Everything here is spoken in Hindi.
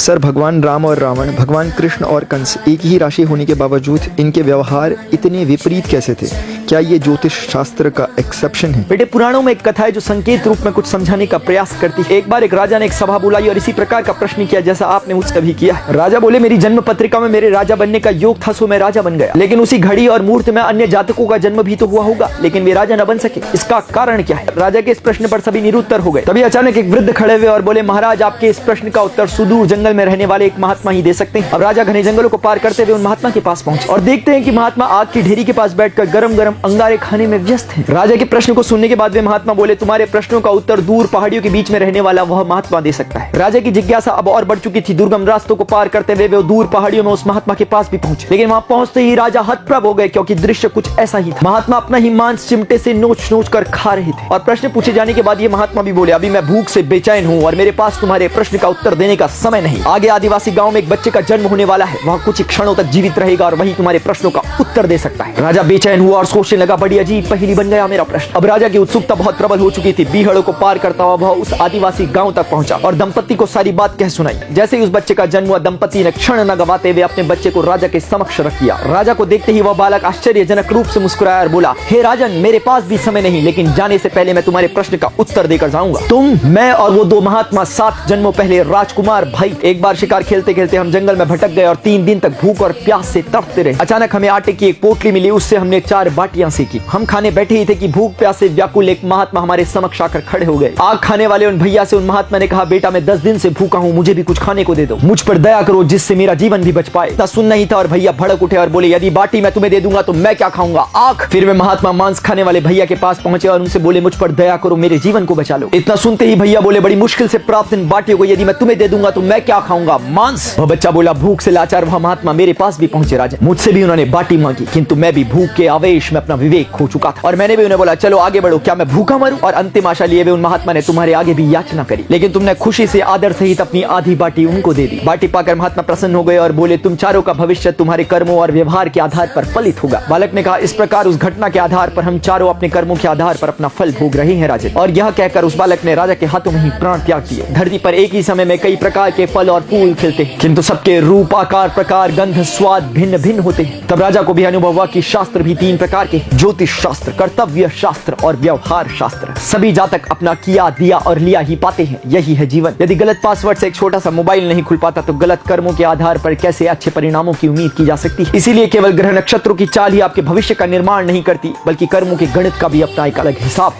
सर, भगवान राम और रावण, भगवान कृष्ण और कंस एक ही राशि होने के बावजूद इनके व्यवहार इतने विपरीत कैसे थे? क्या ये ज्योतिष शास्त्र का एक्सेप्शन है? बेटे, पुराणों में एक कथा है जो संकेत रूप में कुछ समझाने का प्रयास करती है। एक बार एक राजा ने एक सभा बुलाई और इसी प्रकार का प्रश्न किया जैसा आपने मुझसे अभी किया। राजा बोले, मेरी जन्म पत्रिका में मेरे राजा बनने का योग था, सो मैं राजा बन गया। लेकिन उसी घड़ी और मुहूर्त में अन्य जातकों का जन्म भी तो हुआ होगा, लेकिन वे राजा न बन सके। इसका कारण क्या है? राजा के इस प्रश्न पर सभी निरुत्तर हो गए। तभी अचानक एक वृद्ध खड़े हुए और बोले, महाराज, आपके इस प्रश्न का उत्तर सुदूर जंगल में रहने वाले एक महात्मा ही दे सकते हैं। अब राजा घने जंगलों को पार करते हुए उन महात्मा के पास पहुंचे और देखते हैं कि महात्मा आग की ढेरी के पास बैठकर गरम गरम अंगारे खाने में व्यस्त हैं। राजा के प्रश्न को सुनने के बाद वे महात्मा बोले, तुम्हारे प्रश्नों का उत्तर दूर पहाड़ियों के बीच में रहने वाला वह महात्मा दे सकता है। राजा की जिज्ञासा अब और बढ़ चुकी थी। दुर्गम रास्तों को पार करते हुए वे दूर पहाड़ियों में उस महात्मा के पास भी पहुंचे, लेकिन वहां पहुंचते ही राजा हतप्रभ हो गए, क्योंकि दृश्य कुछ ऐसा ही था। महात्मा अपना ही मांस चिमटे से नोच नोच कर खा रहे थे। और प्रश्न पूछे जाने के बाद ये महात्मा भी बोले, अभी मैं भूख से बेचैन हूँ और मेरे पास तुम्हारे प्रश्न का उत्तर देने का समय नहीं। आगे आदिवासी गांव में एक बच्चे का जन्म होने वाला है, वह कुछ क्षणों तक जीवित रहेगा और वही तुम्हारे प्रश्नों का उत्तर दे सकता है। राजा बेचैन हुआ और सोचने लगा, बड़ी अजीब पहेली बन गया मेरा प्रश्न। अब राजा की उत्सुकता बहुत प्रबल हो चुकी थी। बीहड़ों को पार करता हुआ वह उस आदिवासी गांव तक पहुंचा और दंपति को सारी बात कह सुनाई। जैसे ही उस बच्चे का जन्म हुआ, दंपति ने क्षण न गवाते हुए अपने बच्चे को राजा के समक्ष रख दिया। राजा को देखते ही वह बालक आश्चर्यजनक रूप से मुस्कुराया और बोला, हे राजन, मेरे पास भी समय नहीं, लेकिन जाने से पहले मैं तुम्हारे प्रश्न का उत्तर देकर जाऊंगा। तुम, मैं और वो दो महात्मा 7 जन्मों पहले राजकुमार भाई एक बार शिकार खेलते खेलते हम जंगल में भटक गए और 3 दिन तक भूख और प्यास से तड़पते रहे। अचानक हमें आटे की एक पोटली मिली, उससे हमने 4 बाटियां सेकी। हम खाने बैठे ही थे कि भूख प्यास से व्याकुल एक महात्मा हमारे समक्ष आकर खड़े हो गए। आग खाने वाले उन भैया से उन महात्मा ने कहा, बेटा, मैं 10 दिन से भूखा हूँ, मुझे भी कुछ खाने को दे दो, मुझ पर दया करो जिससे मेरा जीवन भी बच पाए। सुनना ही था और भैया भड़क उठे और बोले, यदि बाटी मैं तुम्हें दे दूंगा तो मैं क्या खाऊंगा, आग। फिर वे महात्मा मांस खाने वाले भैया के पास पहुंचे और उनसे बोले, मुझ पर दया करो, मेरे जीवन को बचा लो। इतना सुनते ही भैया बोले, बड़ी मुश्किल से प्राप्त इन बाटियों को यदि मैं तुम्हें दे दूंगा तो मैं क्या खाऊंगा, मांस। वह बच्चा बोला, भूख से लाचार वह महात्मा मेरे पास भी पहुंचे राजा, मुझसे भी उन्होंने बाटी मांगी, किंतु मैं भी भूख के आवेश में अपना विवेक खो चुका था और मैंने भी उन्हें बोला, चलो आगे बढ़ो, क्या मैं भूखा मरूं? और अंतिम आशा लिए हुए उन महात्मा ने तुम्हारे आगे भी याचना करी, लेकिन तुमने खुशी से आदर सहित अपनी आधी बाटी उनको दे दी। बाटी पाकर महात्मा प्रसन्न हो गए और बोले, तुम चारों का भविष्य तुम्हारे कर्मों और व्यवहार के आधार पर फलित होगा। बालक ने कहा, इस प्रकार उस घटना के आधार पर हम चारों अपने कर्मों के आधार पर अपना फल भोग रहे हैं राजन। और यह कहकर उस बालक ने राजा के हाथों में ही प्राण त्याग दिए। धरती पर एक ही समय में कई प्रकार के फल और फूल खिलते हैं, किंतु सबके रूप, आकार, प्रकार, गंध, स्वाद भिन्न भिन्न होते हैं। तब राजा को भी अनुभव हुआ कि शास्त्र भी 3 प्रकार के, ज्योतिष शास्त्र, कर्तव्य शास्त्र और व्यवहार शास्त्र। सभी जातक अपना किया, दिया और लिया ही पाते हैं, यही है जीवन। यदि गलत पासवर्ड से एक छोटा सा मोबाइल नहीं खुल पाता तो गलत कर्मों के आधार पर कैसे अच्छे परिणामों की उम्मीद की जा सकती है? इसीलिए केवल ग्रह नक्षत्रों की चाल ही आपके भविष्य का निर्माण नहीं करती, बल्कि कर्मों के गणित का भी अपना एक अलग हिसाब।